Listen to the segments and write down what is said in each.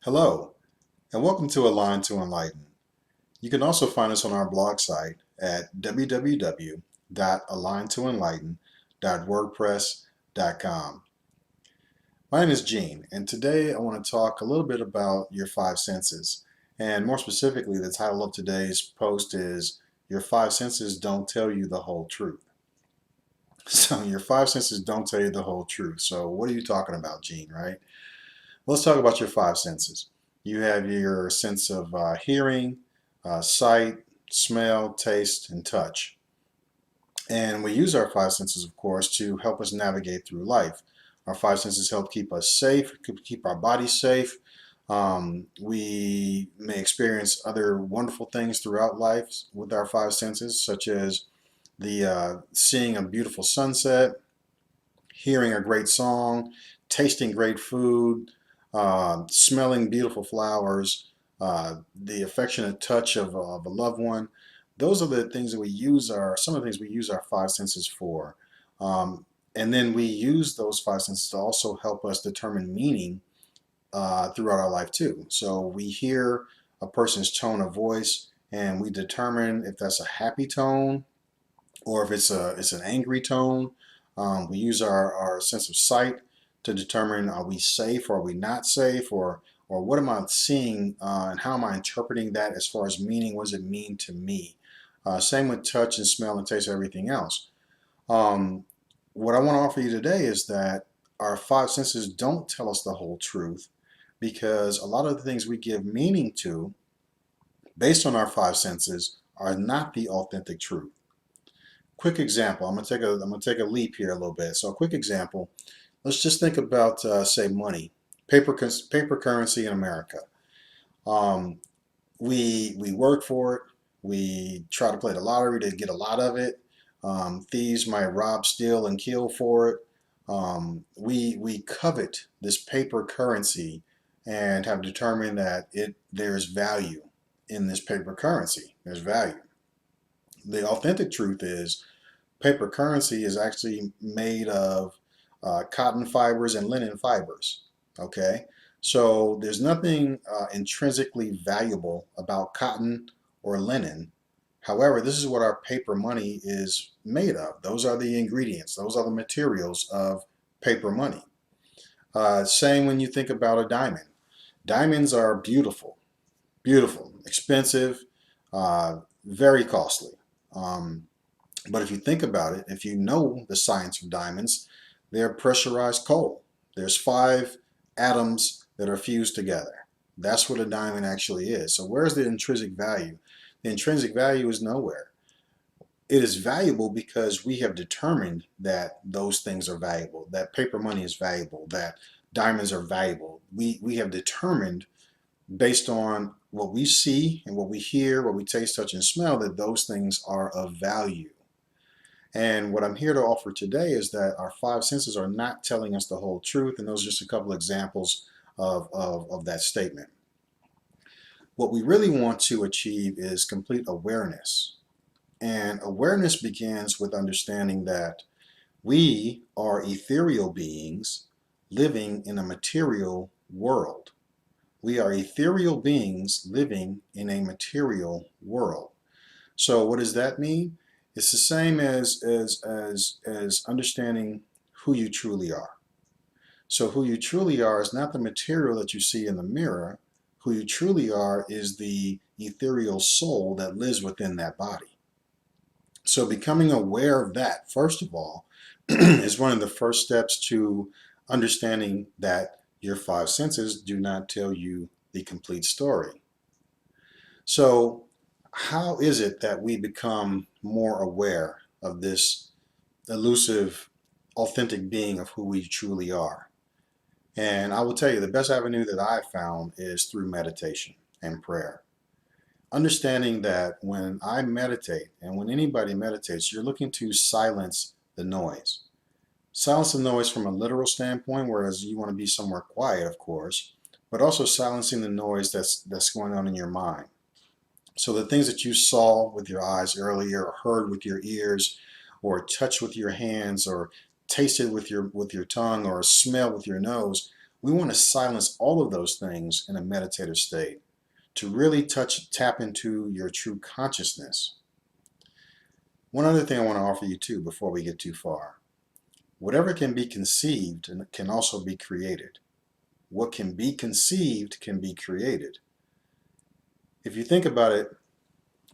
Hello, and welcome to Align to Enlighten. You can also find us on our blog site at www.aligntoenlighten.wordpress.com. My name is Gene, and today I want to talk a little bit about your five senses. And more specifically, the title of today's post is Your Five Senses Don't Tell You the Whole Truth. So, your five senses don't tell you the whole truth. So, what are you talking about, Gene, right? Let's talk about your five senses. You have your sense of hearing, sight, smell, taste, and touch. And we use our five senses, of course, to help us navigate through life. Our five senses help keep us safe, keep our bodies safe. We may experience other wonderful things throughout life with our five senses, such as the seeing a beautiful sunset, hearing a great song, tasting great food, smelling beautiful flowers, the affectionate touch of a loved one. Those are the things that we use some of the things we use our five senses for. Um, and then we use those five senses to also help us determine meaning throughout our life too. So we hear a person's tone of voice and we determine if that's a happy tone or if it's an angry tone. We use our sense of sight to determine, are we safe or are we not safe, or what am I seeing, and how am I interpreting that as far as meaning? What does it mean to me? Same with touch and smell and taste, everything else. Um, what I want to offer you today is that our five senses don't tell us the whole truth, because a lot of the things we give meaning to based on our five senses are not the authentic truth. Quick example. I'm gonna take a leap here a little bit. So a quick example. Let's just think about say money, paper currency in America. Um, we work for it. We try to play the lottery to get a lot of it. Thieves might rob, steal, and kill for it. We covet this paper currency and have determined that there's value in this paper currency. There's value. The authentic truth is paper currency is actually made of cotton fibers and linen fibers. Okay, so there's nothing intrinsically valuable about cotton or linen. However, this is what our paper money is made of. Those are the ingredients, those are the materials of paper money. Same when you think about a diamond. Diamonds are beautiful, beautiful, expensive, very costly. Um, but if you think about it, if you know the science of diamonds, they're pressurized coal. There's five atoms that are fused together. That's what a diamond actually is. So where's the intrinsic value? The intrinsic value is nowhere. It is valuable because we have determined that those things are valuable, that paper money is valuable, that diamonds are valuable. We have determined based on what we see and what we hear, what we taste, touch, and smell, that those things are of value. And what I'm here to offer today is that our five senses are not telling us the whole truth, and those are just a couple examples of that statement. What we really want to achieve is complete awareness. And awareness begins with understanding that we are ethereal beings living in a material world. We are ethereal beings living in a material world. So what does that mean? It's the same as understanding who you truly are. So who you truly are is not the material that you see in the mirror. Who you truly are is the ethereal soul that lives within that body. So becoming aware of that, first of all, is one of the first steps to understanding that your five senses do not tell you the complete story. So how is it that we become more aware of this elusive, authentic being of who we truly are? And I will tell you, the best avenue that I've found is through meditation and prayer. Understanding that when I meditate, and when anybody meditates, you're looking to silence the noise. Silence the noise from a literal standpoint, whereas you want to be somewhere quiet, of course, but also silencing the noise that's going on in your mind. So the things that you saw with your eyes earlier, or heard with your ears, or touched with your hands, or tasted with your tongue, or smelled with your nose, We want to silence all of those things in a meditative state to really tap into your true consciousness. One other thing I want to offer you too before we get too far. Whatever can be conceived can also be created. What can be conceived can be created. If you think about it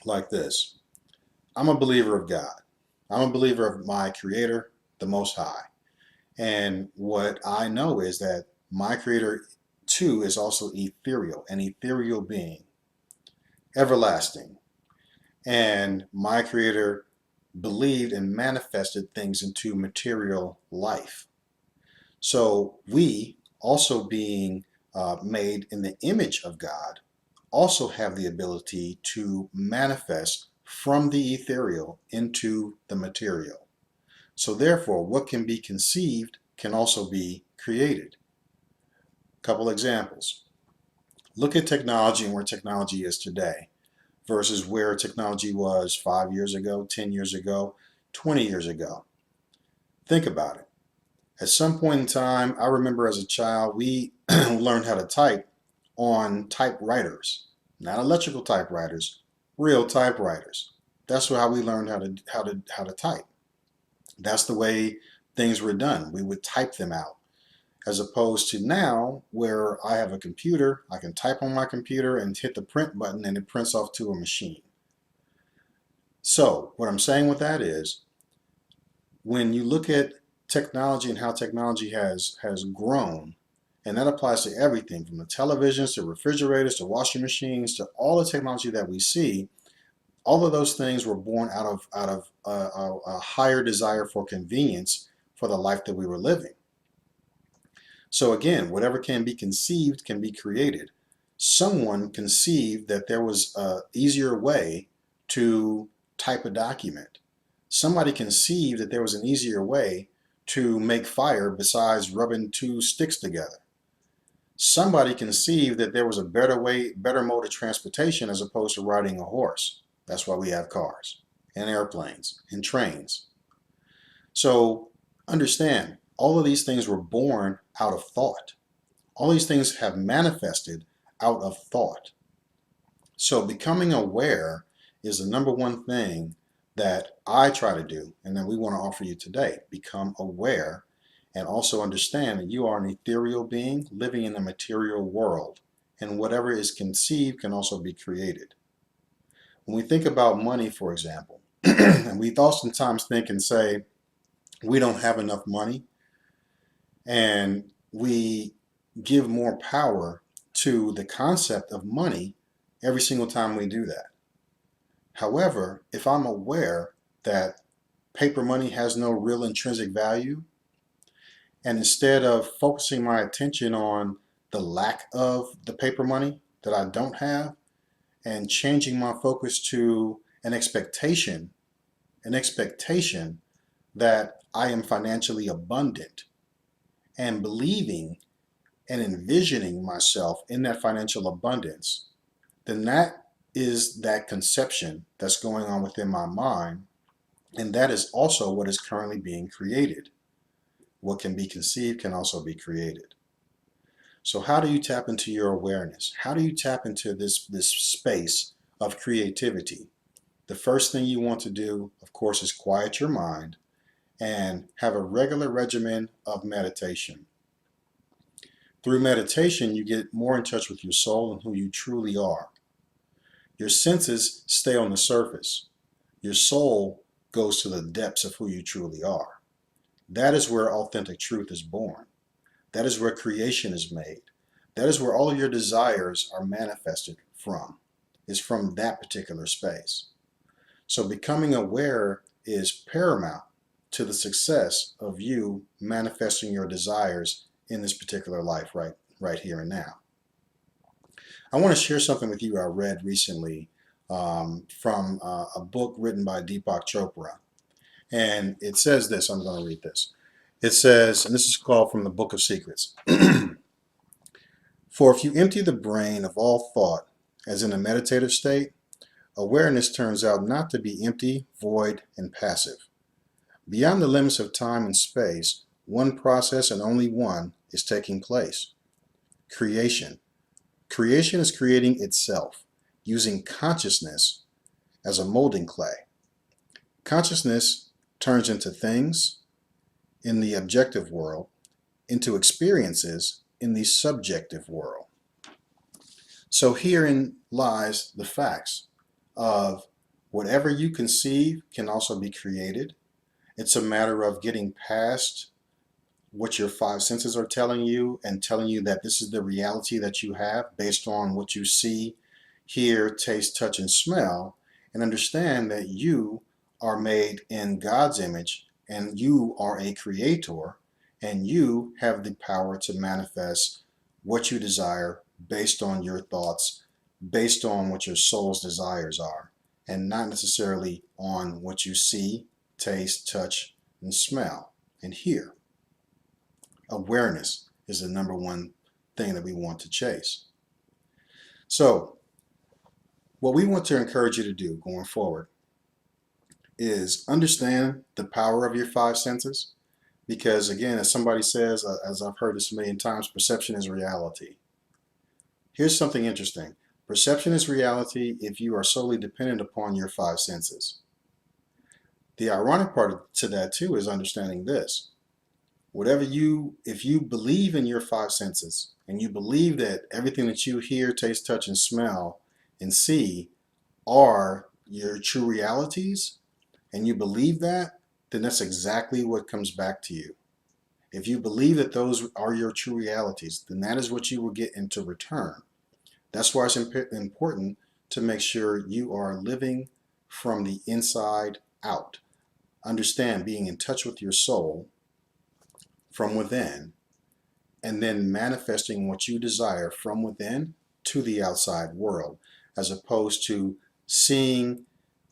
like this, I'm a believer of God. I'm a believer of my Creator, the Most High. And what I know is that my Creator too is also ethereal, an ethereal being, everlasting. And my Creator believed and manifested things into material life. So we, also being made in the image of God, also have the ability to manifest from the ethereal into the material. So therefore, what can be conceived can also be created. A couple examples. Look at technology and where technology is today versus where technology was 5 years ago, 10 years ago, 20 years ago. Think about it. At some point in time, I remember as a child, we learned how to type on typewriters, not electrical typewriters, real typewriters. That's how we learned how to type. That's the way things were done. We would type them out, as opposed to now where I have a computer, I can type on my computer and hit the print button and it prints off to a machine. So what I'm saying with that is, when you look at technology and how technology has grown, and that applies to everything from the televisions to refrigerators to washing machines to all the technology that we see, all of those things were born out of a higher desire for convenience for the life that we were living. So again, whatever can be conceived can be created. Someone conceived that there was an easier way to type a document. Somebody conceived that there was an easier way to make fire besides rubbing two sticks together. Somebody conceived that there was a better mode of transportation as opposed to riding a horse. That's why we have cars and airplanes and trains. So understand, all of these things were born out of thought. All these things have manifested out of thought. So becoming aware is the number one thing that I try to do and that we want to offer you today. Become aware and also understand that you are an ethereal being living in the material world, and whatever is conceived can also be created. When we think about money, for example, and we oftentimes think and say, we don't have enough money, and we give more power to the concept of money every single time we do that. However, if I'm aware that paper money has no real intrinsic value, and instead of focusing my attention on the lack of the paper money that I don't have, and changing my focus to an expectation that I am financially abundant, and believing and envisioning myself in that financial abundance, then that is that conception that's going on within my mind, and that is also what is currently being created. What can be conceived can also be created. So how do you tap into your awareness? How do you tap into this space of creativity? The first thing you want to do, of course, is quiet your mind and have a regular regimen of meditation. Through meditation, you get more in touch with your soul and who you truly are. Your senses stay on the surface. Your soul goes to the depths of who you truly are. That is where authentic truth is born. That is where creation is made. That is where all of your desires are manifested from, is from that particular space. So becoming aware is paramount to the success of you manifesting your desires in this particular life right here and now. I want to share something with you I read recently from a book written by Deepak Chopra. And it says this, I'm going to read this. It says, and this is called from the Book of Secrets. For if you empty the brain of all thought, as in a meditative state, awareness turns out not to be empty, void, and passive. Beyond the limits of time and space, one process and only one is taking place. Creation. Creation is creating itself using consciousness as a molding clay. Consciousness turns into things in the objective world, into experiences in the subjective world. So herein lies the facts of whatever you conceive can also be created. It's a matter of getting past what your five senses are telling you and telling you that this is the reality that you have based on what you see, hear, taste, touch, and smell, and understand that you are made in God's image and you are a creator and you have the power to manifest what you desire based on your thoughts, based on what your soul's desires are, and not necessarily on what you see, taste, touch, and smell and hear. Awareness is the number one thing that we want to chase. So what we want to encourage you to do going forward is understand the power of your five senses, because again, as somebody says, as I've heard this a million times, perception is reality. Here's something interesting. Perception is reality if you are solely dependent upon your five senses. The ironic part to that too is understanding this. If you believe in your five senses and you believe that everything that you hear, taste, touch, and smell and see are your true realities, and you believe that, then that's exactly what comes back to you. If you believe that those are your true realities, then that is what you will get into return. That's why it's important to make sure you are living from the inside out. Understand being in touch with your soul from within, and then manifesting what you desire from within to the outside world, as opposed to seeing,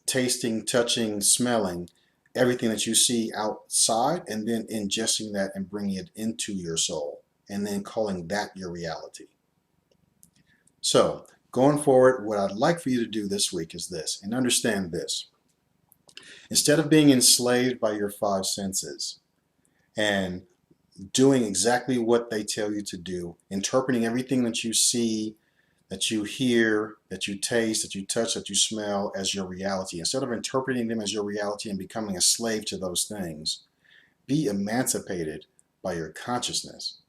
tasting, touching, smelling everything that you see outside and then ingesting that and bringing it into your soul and then calling that your reality. So going forward, what I'd like for you to do this week is this, and understand this. Instead of being enslaved by your five senses and doing exactly what they tell you to do, interpreting everything that you see, that you hear, that you taste, that you touch, that you smell as your reality, instead of interpreting them as your reality and becoming a slave to those things, be emancipated by your consciousness.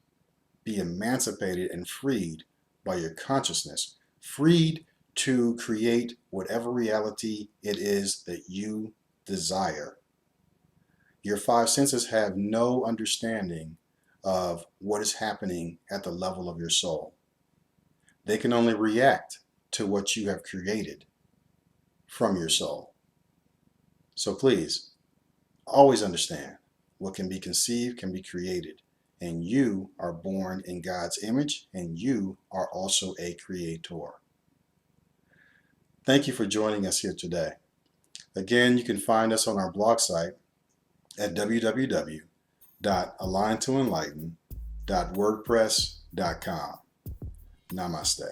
Be emancipated and freed by your consciousness. Freed to create whatever reality it is that you desire. Your five senses have no understanding of what is happening at the level of your soul. They can only react to what you have created from your soul. So please, always understand what can be conceived can be created. And you are born in God's image, and you are also a creator. Thank you for joining us here today. Again, you can find us on our blog site at www.aligntoenlighten.wordpress.com. Namaste.